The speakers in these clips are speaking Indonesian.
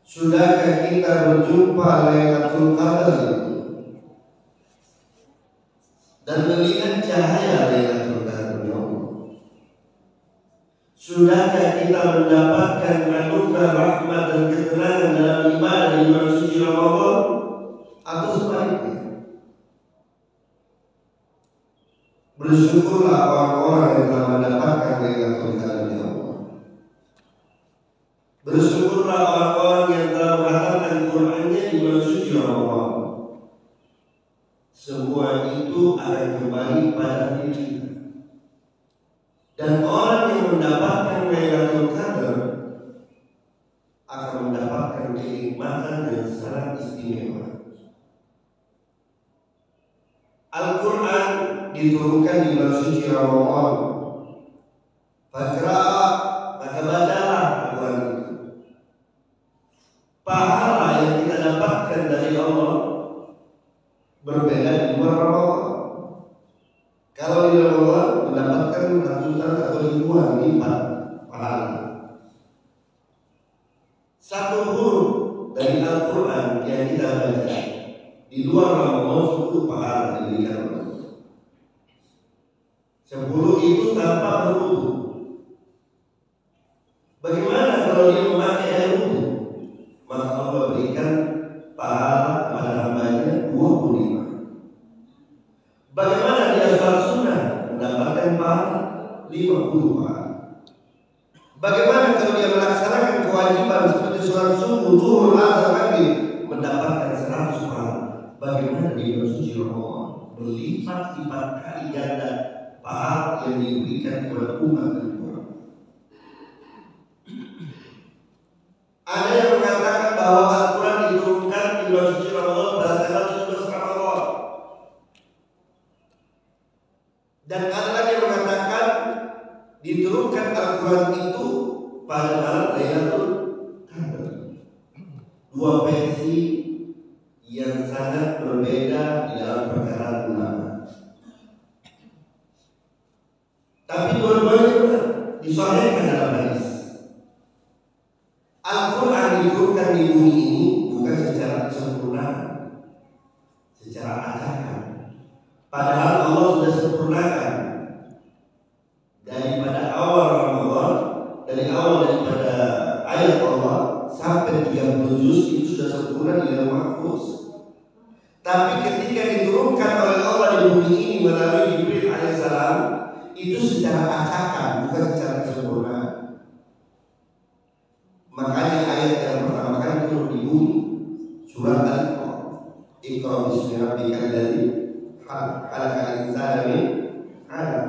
Sudahkah kita berjumpa Lailatul Qadar itu dan melihat cahaya Lailatul Qadar? Sudahkah kita mendapatkan anugerah rahmat dan ketenangan dalam ibadah di bulan suci Ramadan, atau sebaliknya? Bersyukurlah orang-orang yang telah mendapatkan Lailatul Qadar ya Allah. Bersyukurlah orang-orang yang telah mengatakan Qur'annya di bulan suci Ramadan. Semua itu akan kembali pada diri kita. Dan orang yang mendapatkan Lailatul Qadar akan mendapatkan kenikmatan yang sangat istimewa. Al-Quran diturunkan di bulan suci Ramadan. Faqra'a, maka bacalah Al-Quran itu. Pahala yang kita dapatkan dari Allah berbeda di luar Ramadan. Kalau di Ramadan mendapatkan ratusan atau ribuan lipat pahala. Satu huruf dari Al-Quran yang kita baca di luar Ramadan 10 pahala diberikan Allah. 10 itu tanpa berwudu. Bagaimana kalau dia memakai air wudu? Maka Allah berikan pahala kepada hambanya 25. Bagaimana dia sholat sunnah? Mendapatkan pahala 50 pahala. Bagaimana kalau dia melaksanakan kewajiban seperti sholat subuh, zuhur, asar, maghrib? Mendapatkan 100 pahala. Bagaimana di bulan suci Ramadan? Berlipat-lipat kali ganda pahala yang diberikan kepada umat dan orang. Ada yang mengatakan bahwa Al-Quran diturunkan di bulan suci Ramadan pada tanggal 17 Ramadan. Dan ada lagi yang mengatakan diturunkan Al-Quran itu pada malam Lailatul Qadar. Dua versi yang sangat berbeda di dalam perkataan ulama. Tapi dua-duanya benar, disahihkan dalam hadis. Al-Quran diturunkan di bumi ini bukan secara kesempurnaan, secara acakan. Padahal Allah sudah sempurnakan daripada awal Ramadan, daripada ayat Allah sampai 30 juz itu sudah sempurna di dalam mahfuz. Tapi ketika diturunkan oleh Allah di bumi ini melalui Jibril alaihissalam, itu secara acakan, bukan secara kesempurnaan. Makanya ayat yang pertama kali turun di bumi surat Al-Iqra. Iqra bismi rabbikal ladzi khalaqal insana min 'alaq.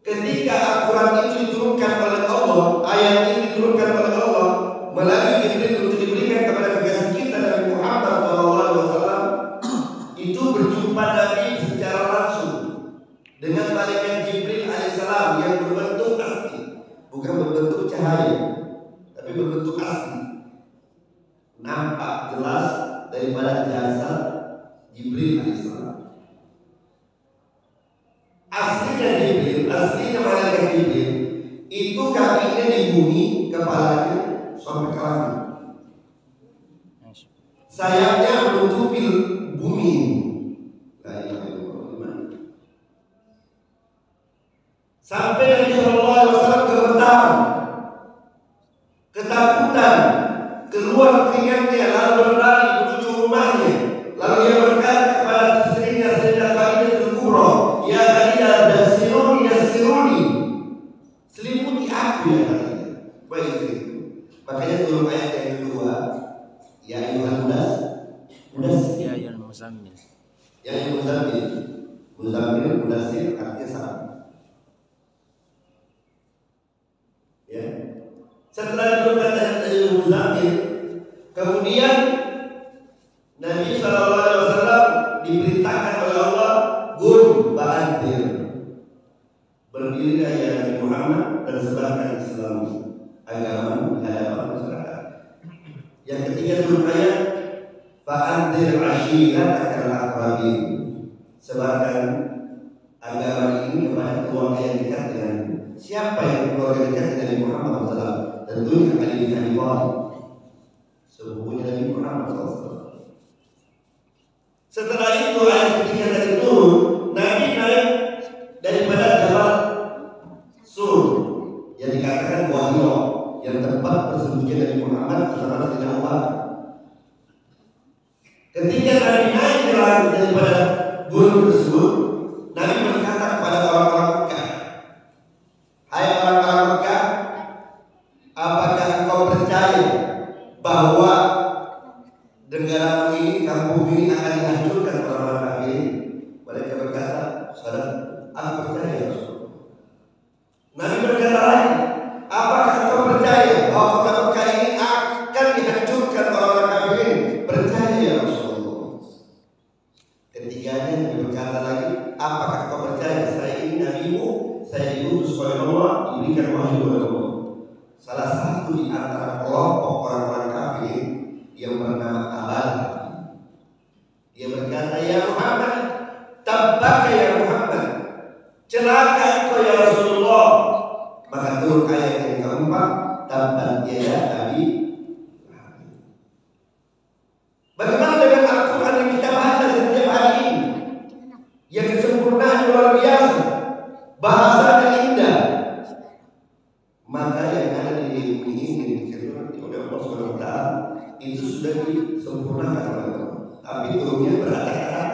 Ketika Al-Quran itu diturunkan oleh Allah, ayat ini diturunkan oleh Allah melalui Jibril untuk diberikan kepada kekasih kita Nabi Muhammad SAW, itu berjumpa Nabi secara langsung dengan malaikat Jibril alaihissalam yang berbentuk asli, bukan berbentuk cahaya, tapi berbentuk asli, nampak jelas daripada jasad Jibril alaihissalam. Aslinya Jibril, aslinya malaikat Jibril itu kakinya di bumi, kepalanya sampai ke langit. Sayapnya menutupi bumi. Sampai Nabi Sallallahu Alaihi Wasallam gemetar, ketakutan, keluar keringatnya, lalu berlari menuju rumahnya. Lalu dia berkata kepada istrinya Sayyidah Khadijatul Kubra, "Ya Khadijah, dasiruni, selimuti aku ya Khadijah." Baik itu. Makanya turun ayat yang kedua, ya ayyuhal mudassir, ya ayyuhal muzammil. Ya ayyuhal muzammil, mudassir artinya sama. Ya. Setelah diturunkan ayat ayyuhal muzammil, kemudian Nabi Sallallahu Alaihi Wasallam diperintahkan oleh Allah, "Qum fa'anzir." Berdirilah ya Nabi Muhammad dan sebarkan Islam agama di hadapan masyarakat. Yang ketiga turun ayat, "Fa'anzir ashiratakal aqrabin." Sebarkan agama ini kepada keluarga yang dekat dengan Siapa yang keluarga dekat Nabi Muhammad SAW? Tentunya Ali bin Abi Thalib, sepupunya Nabi Muhammad SAW. Setelah itu ayat ketiga tadi turun, Nabi naik daripada Jabal Sur yang dikatakan Wahiro, yang tempat persembunyian Nabi Muhammad bersama Sayyidina Abu Bakar. Ketika Nabi naik daripada gunung tersebut, Nabi berkata kepada orang-orang Mekah, hai orang-orang Mekah, apakah engkau percaya bahwa negara ini, kampung ini akan dihancurkan orang-orang kafir? Mereka berkata, saudara, aku percaya Rasulullah. Nabi berkata lagi, apakah engkau percaya bahwa kota Mekah ini akan dihancurkan orang-orang kafir? Percaya ya Rasulullah. Ketiganya Nabi berkata lagi, apakah kau percaya saya ini nabimu, saya diutus oleh Allah, diberikan wahyu oleh Allah? Salah satu di antara kelompok orang-orang kafir yang bernama Abad, dia berkata, ya Muhammad, tabbaka ya Muhammad, celaka engkau ya Rasulullah. Maka turun ayat yang keempat, tabbat yada Abi. Bagaimana dengan Al-Quran yang kita baca setiap hari ini, yang kesempurnaan luar biasa, bahasanya indah, maka yang ada di ilmu ini dikatakan oleh Allah SWT itu sudah disempurnakan oleh Allah. Tapi turunnya berantakan.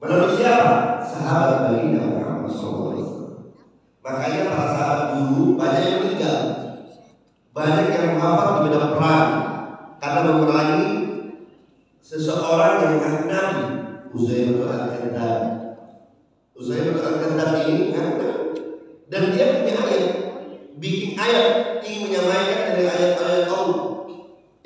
Melalui siapa? Sahabat baginda Muhammad SAW. Makanya para sahabat dulu banyak yang meninggal, banyak yang wafat di medan perang karena memerangi seseorang yang mengaku Nabi, Uzairul Al-Kadzab. Uzairul Al-Kadzab ini mengaku, dan dia punya ayat, bikin ayat, ingin menyamaikan dengan ayat-ayat Allah,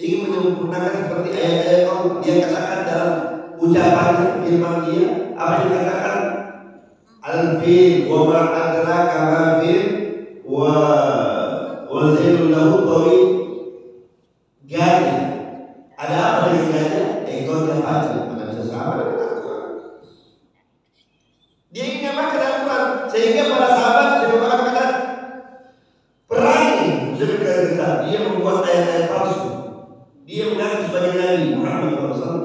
ingin menyempurnakan seperti ayat-ayat Allah. Dia katakan dalam ucapannya, firman dia, apa yang dikatakan? Al-fil wa ma adraka ma fil wa zailun lahu tawil. Gajah, ada apa dengan gajah? Ekornya panjang. Mana bisa sama dengan Al-Quran? Dia ingin menyamakan Al-Quran, sehingga para sahabat berkata, perangi Uzairul. Dia membuat ayat-ayat palsu, dia mengaku sebagai Nabi Muhammad SAW,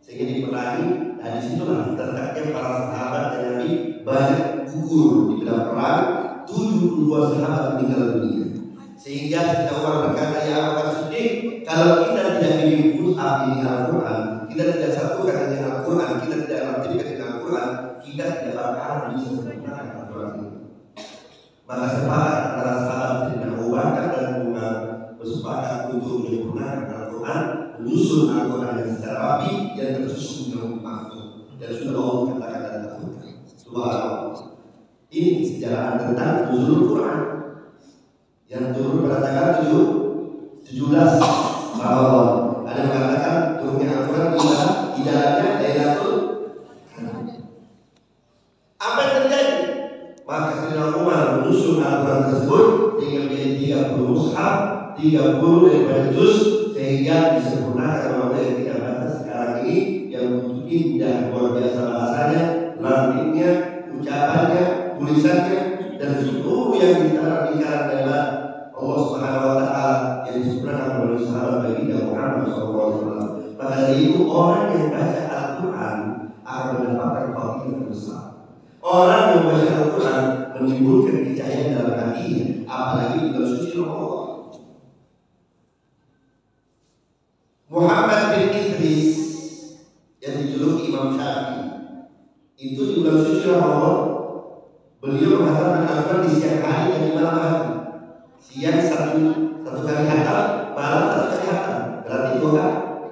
sehingga diperangi. Dan disitulah tertaknya para sahabat dan Nabi banyak gugur di dalam perang. 72 sahabat meninggal dunia. Sehingga Sayyidina Umar berkata, ya Abu Bakar Siddiq, kalau kita tidak bikin api dengan Al-Quran, kita tidak satukan dengan Al-Quran, kita tidak tertibkan dengan Al-Quran, kita tidak bakalan bisa sempurnakan Al-Quran ini. Maka sepakat antara sahabat Sayyidina Abu Bakar dan Umar bersepakat untuk menyempurnakan Al-Quran, menyusun Al-Quran yang secara rapi dan tersusun dengan makhluk. Dan sudah Allah katakan dalam Al-Quran. Subhanallah. Ini sejarah tentang nuzul Quran yang turun pada tanggal 17 Ramadan. Ada yang mengatakan turunnya Al-Quran di dalamnya Lailatul Qadar. Apa yang terjadi? Maka Sayyidina Umar menyusun Al-Quran tersebut sehingga menjadi 30 mushaf, 30 daripada juz, sehingga disempurnakan oleh yang tidak baca sekarang ini, yang begitu indah luar biasa bahasanya, lambingnya, ucapannya, tulisannya, dan seluruh yang ditaruh di kalangan Allah Subhanahu wa Ta'ala yang disempurnakan oleh sahabat baginda Muhammad SAW. Maka dari itu orang yang baca Al-Quran akan mendapatkan fadilah yang besar. Orang yang baca Al-Quran menimbulkan kecahayaan dalam hatinya, apalagi dalam suci Allah. Muhammad bin Idris yang dijuluki Imam Syafi'i itu di bulan suci Ramadan beliau menghatamkan Al-Quran di siang hari dan di malam hari. Siang satu kali hatam, malam satu kali hatam, berarti dua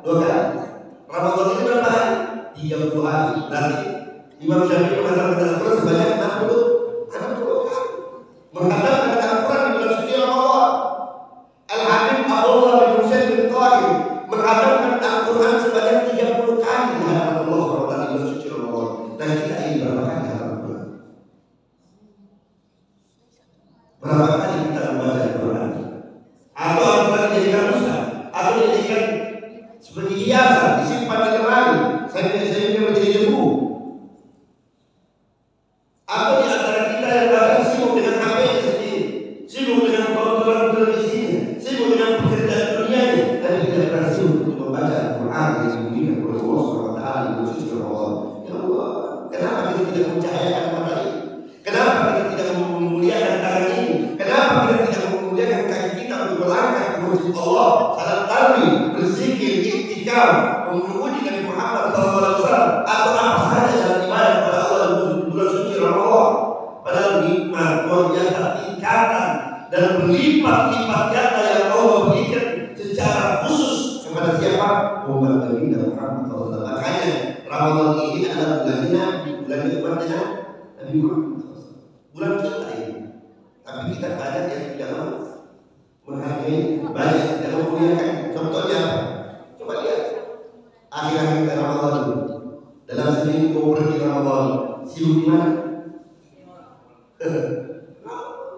kali. Ramadan ini berapa hari? 30 hari. Berarti Imam Syafi'i menghatamkan Al-Quran sebanyak 60 kali. Menghatamkan Al-Quran di bulan suci Ramadan. Al-Habib Abdullah bin Husain bin Tahir menghatamkan Al-Quran sebanyak 30 kali di hadapan Allah SWT di bulan suci Ramadan. Dan kita ingin berapa kali hadapan Al-Quran? Berapa kali kita membaca Al-Quran? Atau Al-Quran dijadikan ustaz, atau dijadikan seperti hiasan, disimpan di lemari sehingga menjadi debu? Atau di antara kita yang bahkan sibuk dengan tingkatan dan berlipat-lipat ganda yang Allah berikan secara khusus kepada siapa? Umat baginda Muhammad SAW. Makanya Ramadan ini adalah bulannya umatnya Nabi Muhammad SAW. Bulan kita ini. Tapi kita banyak yang tidak mau menghargai, banyak yang tidak mau muliakan. Contohnya apa? Coba lihat akhir-akhir Ramadan dulu. Dalam seminggu pergi Ramadan, sibuk di mana?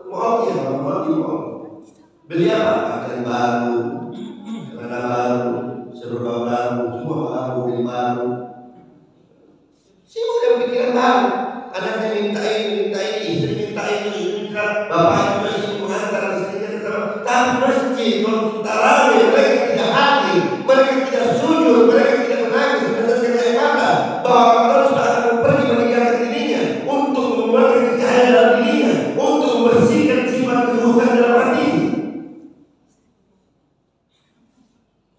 Mau ya, Ramadan di mall. Beli apa? Pakaian baru, celana baru, serba baru, semua baru, beli baru. Sibuk dengan pikiran baru. Anaknya minta ini, istri minta ini, bapak juga sibuk mengantar istrinya ke tempat. Tapi masjid, kalau tarawih, mereka tidak hadir, mereka tidak sujud, mereka tidak menangis, meneteskan air mata. Bahwa Ramadan sudah akan pergi meninggalkan dirinya untuk mengeluarkan cahaya dalam dirinya, untuk membersihkan sifat keburukan dalam hati.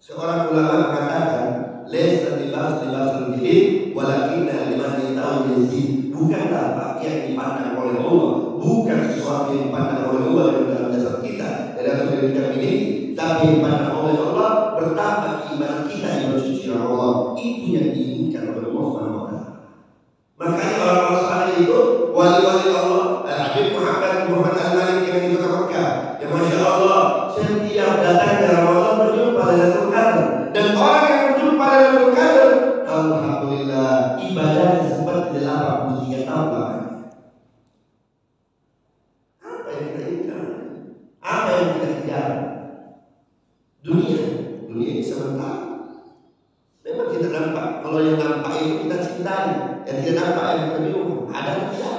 Seorang ulama mengatakan, "Laisa libas al-jilid, walakinna liman yata'u yazid." Bukanlah pakaian dipandang oleh Allah, bukan sesuatu yang dipandang oleh Allah dalam dasar kita, dalam diri kita ini, tapi yang dipandang oleh Allah bertambah iman kita di bulan suci Allah. Itu yang diinginkan oleh Allah SWT. Makanya orang-orang saleh itu wali-wali Allah, Habib Muhammad Al-Malik yang di kota Mekah, yang masya Allah setiap datang ke Ramadan berjumpa Lailatul Qadar, dan orang yang berjumpa Lailatul Qadar, alhamdulillah ibadahnya seperti 83 tahun lamanya. Apa yang kita inginkan? Apa yang kita kejar? Dunia ini sementara. Memang kita nampak, kalau yang nampak itu kita cintai, yang tidak nampak yang kita bingung. Ada tidak?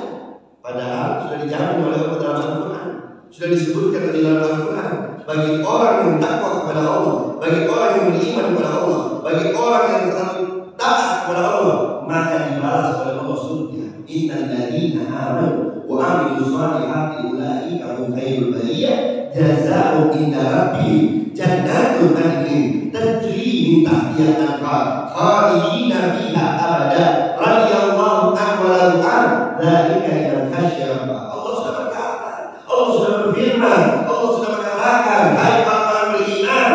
Padahal sudah dijamin oleh Allah dalam Al-Quran, sudah disebutkan di dalam Al-Quran. Bagi orang yang takwa kepada Allah, bagi orang yang beriman kepada Allah, bagi orang yang selalu taat kepada Allah, maka dibalas oleh Allah surga. Innal ladzina amanu wa amilus solihati ulaika hum khairul bariyah jazaa'uhum inda rabbihim jannatul adnin tajri min tahtiha al-anhar khalidina fiha abada radhiyallahu anhu wa radu an dzalika liman khasyiya rabbah. Allah sudah berkata, Allah sudah berfirman, Allah sudah mengatakan, hai orang beriman,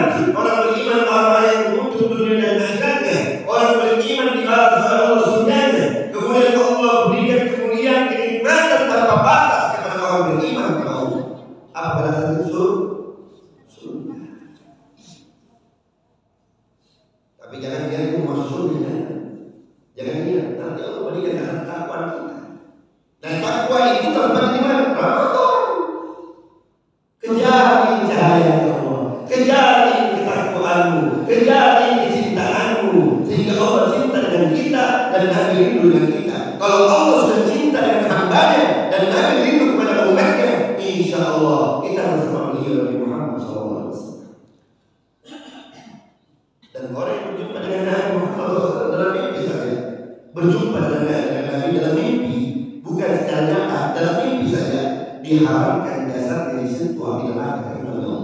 orang yang butuh dunia dan akhiratnya, orang beriman dibalas oleh Allah surganya. Kemudian Allah berikan kemuliaan, kenikmatan tanpa batas kepada orang beriman kepada Allah. Apa balasan itu? Surga. Tapi jangan dia itu masuk surga. Jangan dia, nanti Allah berikan karena ketakwaan kita. Dan takwa itu tempatnya di mana? Ramadan. Kejar ini cahaya Allah, kejar ini ketakwaanmu, kejar ini kecintaanmu, sehingga Allah cinta dengan kita dan Nabi rindu dengan kita. Kalau Allah sudah cinta dengan hambanya dan Nabi rindu kepada umatnya, insya Allah kita bersama beliau Nabi Muhammad SAW. Dan orang yang berjumpa dengan Nabi Muhammad SAW dalam mimpi saja, berjumpa dengan Nabi dalam mimpi, bukan secara nyata, dalam mimpi saja, diharamkan jasad yang disentuh api neraka karena Allah,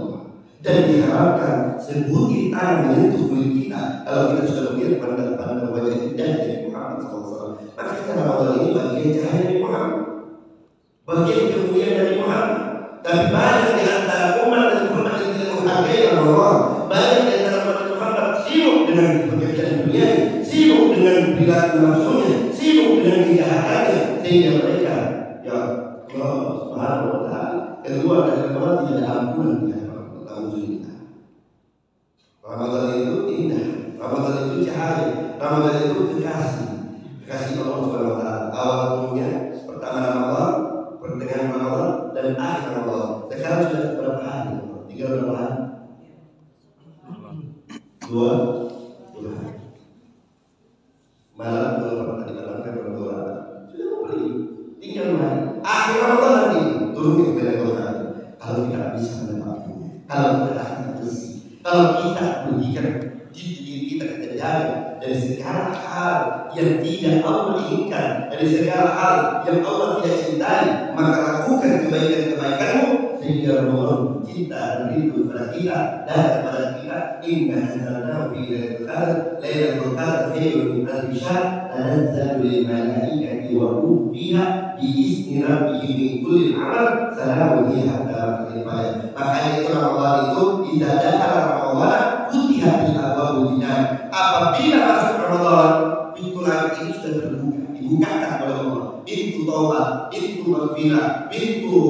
dan diharapkan sebutir tangan menyentuh kulit kita. Kalau kita sudah melihat pandang wajah indah dari Muhammad SAW, maka kita Ramadan ini bagian cahaya dari Muhammad, bagian kemuliaan dari Muhammad. Tapi banyak di antara umat dan Muhammad yang tidak menghargai Ramadan, banyak di antara umat Muhammad sibuk dengan pekerjaan dunia, sibuk dengan perilaku nafsunya, sibuk dengan kejahatannya, sehingga mereka Allah Subhanahu wa ta'ala keluar dari Ramadan tidak ada ampunan di hadapan Allah. Ramadan itu indah, Ramadan itu cahaya, Ramadan itu kekasih Allah Subhanahu wa ta'ala. Awal dunia, pertama Ramadan, pertengahan Ramadan, dan akhir Ramadan. Sekarang sudah berapa hari? Tinggal berapa hari? Dua hari. Malam tadi malam kan berdua. Sudah mau pergi. Tinggal hari. Akhir Ramadan nanti turun ke Quran. Kalau kita bisa mendapatkannya, kalau kita hati bersih, kalau kita berikan diri kita keterjaga dari segala hal yang tidak Allah inginkan, dari segala hal yang Allah tidak cintai, maka lakukan kebaikan-kebaikanmu sehingga Ramadan cinta dan rindu kepada kita dan kepada kita. Inna anzalnahu fi lailatul qadar, lailatul qadar khairun min alfi syahr, tanazzalu lil malaikati wa ruh fiha bi izni rabbihim min kulli amal, salamun hiya hatta matla'il fajr. Makanya itu Ramadan itu idza dakhala Ramadan futihatil abwabul jinan. Apabila masuk Ramadan, pintu langit ini sudah terbuka, dibukakan oleh Allah. Pintu taubat, pintu maghfirah, pintu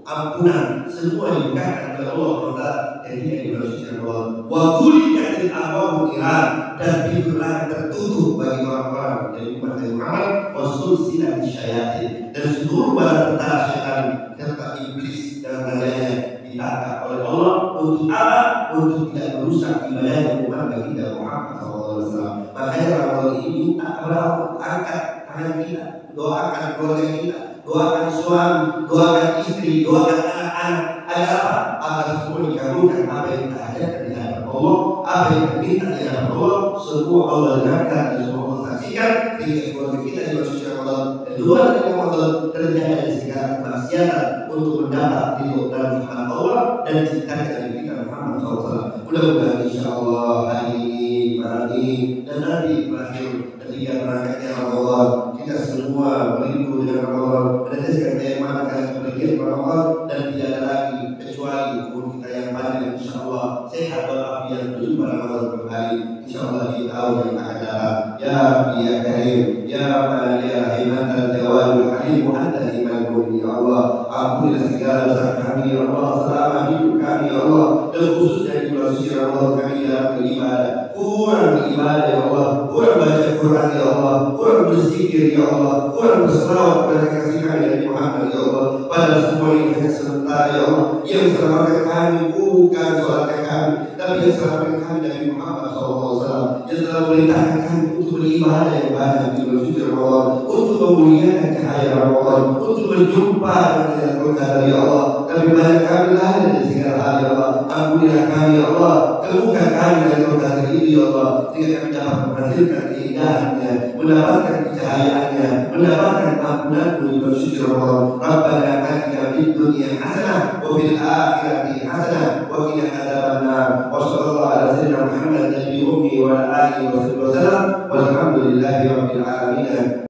ampunan, semua dibukakan oleh Allah Taala. Jadi yang dimaksud Allah, wa ghulikatil abwabul niran, dan pintu neraka tertutup bagi orang-orang dari umat Muhammad, wa sulsilatil syayatin, dan seluruh bala tentara syaitan serta iblis dan rajanya ditangkap oleh Allah. Untuk apa? Untuk tidak merusak ibadah umat baginda Muhammad SAW. Makanya Ramadan ini minta kepada Allah, angkat tangan kita, doakan keluarga kita, doakan suami, doakan istri, doakan anak-anak. Agar apa? Agar semua dikabulkan apa yang kita hadirkan di hadapan Allah, apa yang kita minta di hadapan Allah, semua Allah dengarkan dan semua Allah saksikan, sehingga keluarga kita di suci Ramadan dan luar dari Ramadan terjaga dari segala kemaksiatan untuk mendapat ridho dan rahmat Allah dan cintakan dari kita Muhammad SAW. Mudah-mudahan insyaallah hari ini dan nanti berakhir ketika berangkatnya Ramadan, kita semua merindu dengan Ramadan, meneteskan air mata karena kepergian Ramadan, dan tidak ada lagi kecuali umur kita yang panjang insyaallah, sehat walafiat, berjumpa Ramadan kembali insyaallah di tahun yang akan datang. Ya Rabbi ya Karim, ya Rabbana ya Rahimanal Jawadul Halim, anta liman ya Allah, ampunilah segala dosa kami ya Allah, selama hidup kami ya Allah, dan khususnya di bulan suci Ramadan kami dalam beribadah, kurang beribadah ya Allah, kurang baca Quran ya Allah, kurang berzikir ya Allah, kurang berselawat kepada kasih kami dari Muhammad ya Allah. Padahal semua ini hanya sementara ya Allah. Yang selamatkan kami bukan sholatnya kami, tapi yang selamatkan kami dari Muhammad SAW, yang selalu memerintahkan kami untuk beribadah yang banyak di bulan suci Ramadan, untuk memuliakan cahaya Ramadan, untuk berjumpa dengan Al-Qadar ya Allah. Tapi banyak kami lari dari segala hal ya Allah. Ampunilah kami ya Allah, temukan kami dari Al-Qadar itu ya Allah, sehingga kami dapat menghasilkan keindahannya, mendapatkan kecahayaannya, mendapatkan ampunan-Mu di bulan suci Ramadan. Rabbana atina fid dunya hasanah wa fil akhirati hasanah wa qina adzabannar. Wa sallallahu ala sayyidina Muhammad nabi ummi wa ala alihi wa sallam. Walhamdulillahi rabbil alamin.